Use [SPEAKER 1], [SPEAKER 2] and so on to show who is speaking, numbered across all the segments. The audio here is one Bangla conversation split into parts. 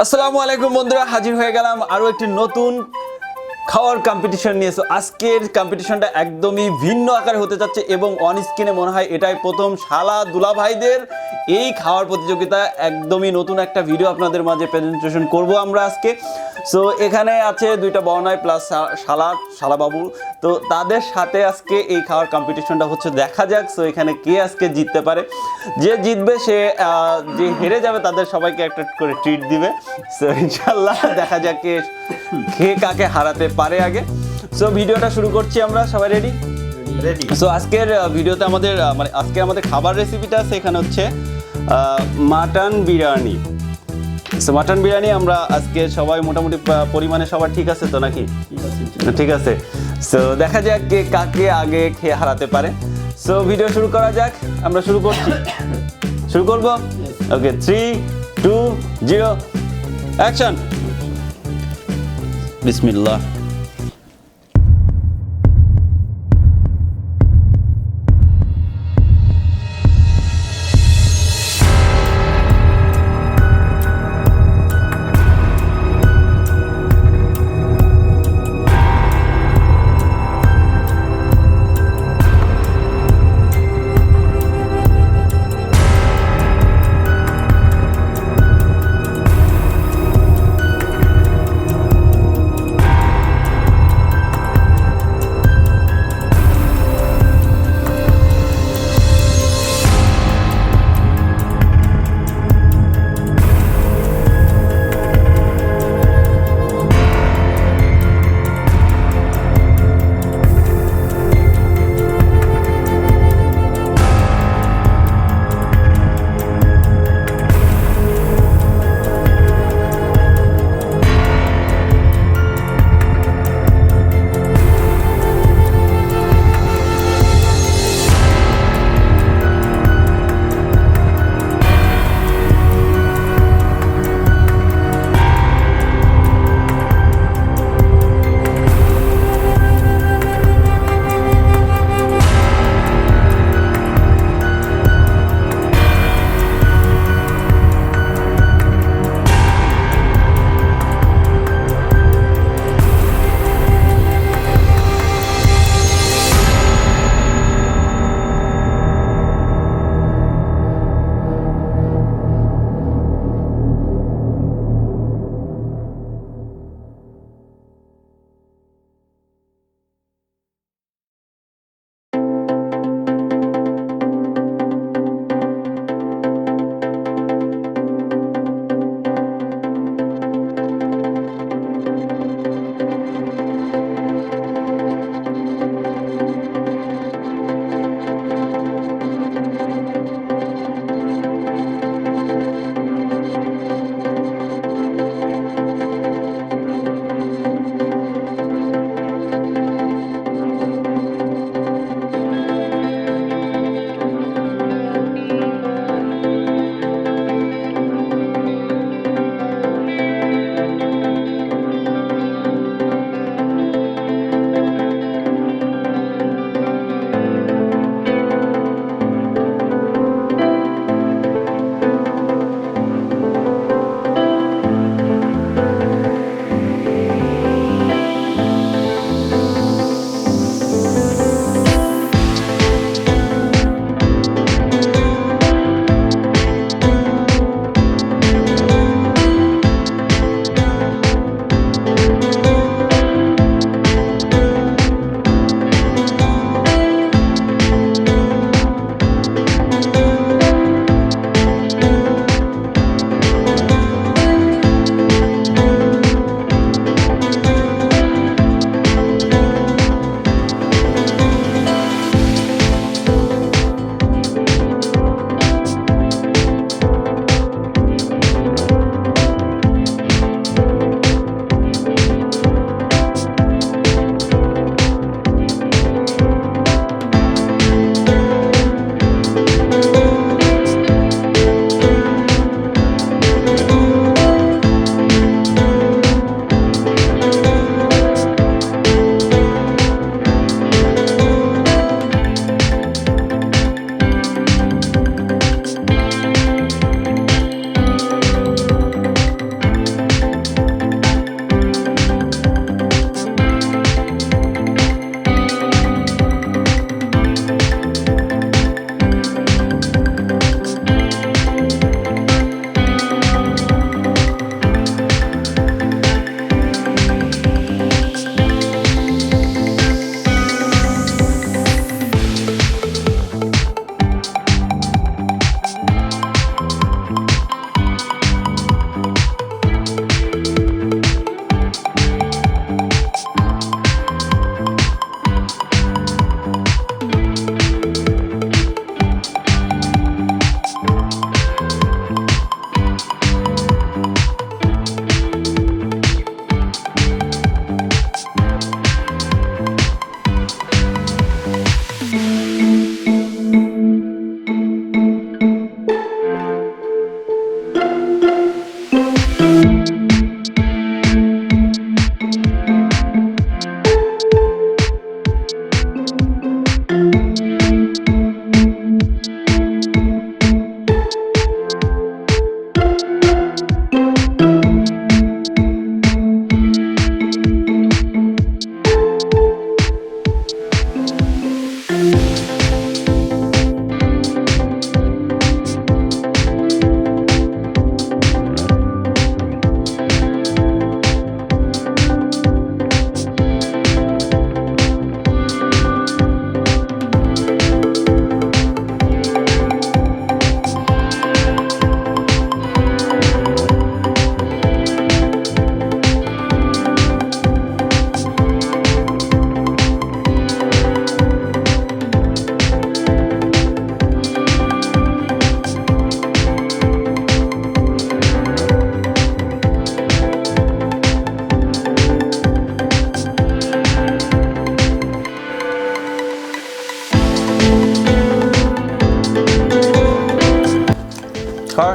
[SPEAKER 1] আসসালামু আলাইকুম বন্ধুরা, হাজির হয়ে গেলাম আরও একটি নতুন খাওয়ার কম্পিটিশন নিয়ে। সো আজকের কম্পিটিশনটা একদমই ভিন্ন আকারে হতে যাচ্ছে এবং অন স্ক্রিনে মনে হয় এটাই প্রথম শালা দুলা ভাইদের এই খাওয়ার প্রতিযোগিতা। একদমই নতুন একটা ভিডিও আপনাদের মাঝে প্রেজেন্টেশন করব আমরা আজকে। সো এখানে আছে দুইটা বনাই প্লাস শালা বাবু, তো তাদের সাথে আজকে এই খাওয়ার কম্পিটিশনটা হচ্ছে। দেখা যাক সো এখানে কে আজকে জিততে পারে। যে জিতবে সে যে হেরে যাবে তাদের সবাইকে একটা করে ট্রিট দিবে। সো ইনশাল্লাহ দেখা যাক কে কাকে হারাতে পারে আগে। সো ভিডিওটা শুরু করছি আমরা, সবাই রেডি? সো আজকের ভিডিওতে আমাদের খাবার রেসিপিটা আছে এখানে হচ্ছে mutton biryani. So mutton biryani আমরা আজকে সবাই মোটামুটি পরিমাণে সবার ঠিক আছে তো নাকি? ঠিক আছে। সো দেখা যাক কে কাকে আগে খেয়ে হারাতে পারে। সো ভিডিও শুরু করা যাক, আমরা শুরু করছি। শুরু করব? ওকে, 3, 2, 0 অ্যাকশন। বিসমিল্লাহ।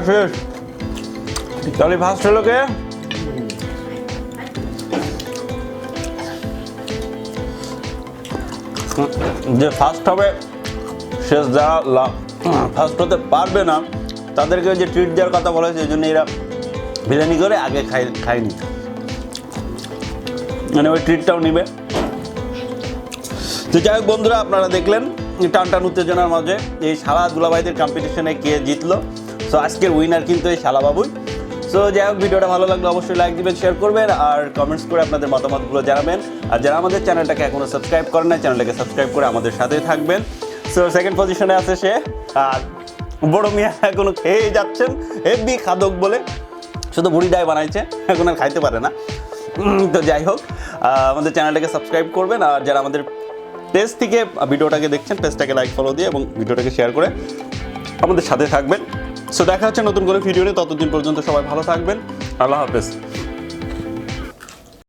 [SPEAKER 1] শেষ। তাহলে ফার্স্ট হলো কে? যে ফার্স্ট হবে, শেষ যারা ফার্স্ট হতে পারবে না তাদেরকে যে ট্রিট দেওয়ার কথা বলা হয়েছে, এই জন্য এরা বিরিয়ানি করে আগে খায়নি, মানে ওই ট্রিটটাও নিবে। তো যাই হোক বন্ধুরা, আপনারা দেখলেন টান টান উত্তেজনার মাঝে এই শালা দুলাভাইদের কম্পিটিশনে কে জিতলো। সো আজকের উইনার কিন্তু এই শালা বাবুই। সো যাই হোক, ভিডিওটা ভালো লাগলে অবশ্যই লাইক দিবেন, শেয়ার করবেন আর কমেন্টস করে আপনাদের মতামতগুলো জানাবেন। আর যারা আমাদের চ্যানেলটাকে এখনও সাবস্ক্রাইব করেন না, চ্যানেলটাকে সাবস্ক্রাইব করে আমাদের সাথেই থাকবেন। সো সেকেন্ড পজিশনে আছে সে, আর বড় মিয়া এখনো খেয়ে যাচ্ছেন, হেভি খাদক বলে, শুধু বুড়িটাই বানাইছে, এখন আর খাইতে পারে না। তো যাই হোক, আমাদের চ্যানেলটাকে সাবস্ক্রাইব করবেন, আর যারা আমাদের পেজ থেকে ভিডিওটাকে দেখছেন, পেজটাকে লাইক ফলো দিয়ে এবং ভিডিওটাকে শেয়ার করে আমাদের সাথে থাকবেন। সো দেখা হচ্ছে নতুন করে ভিডিও নিয়ে, ততদিন পর্যন্ত সবাই ভালো থাকবেন। আল্লাহ হাফেজ।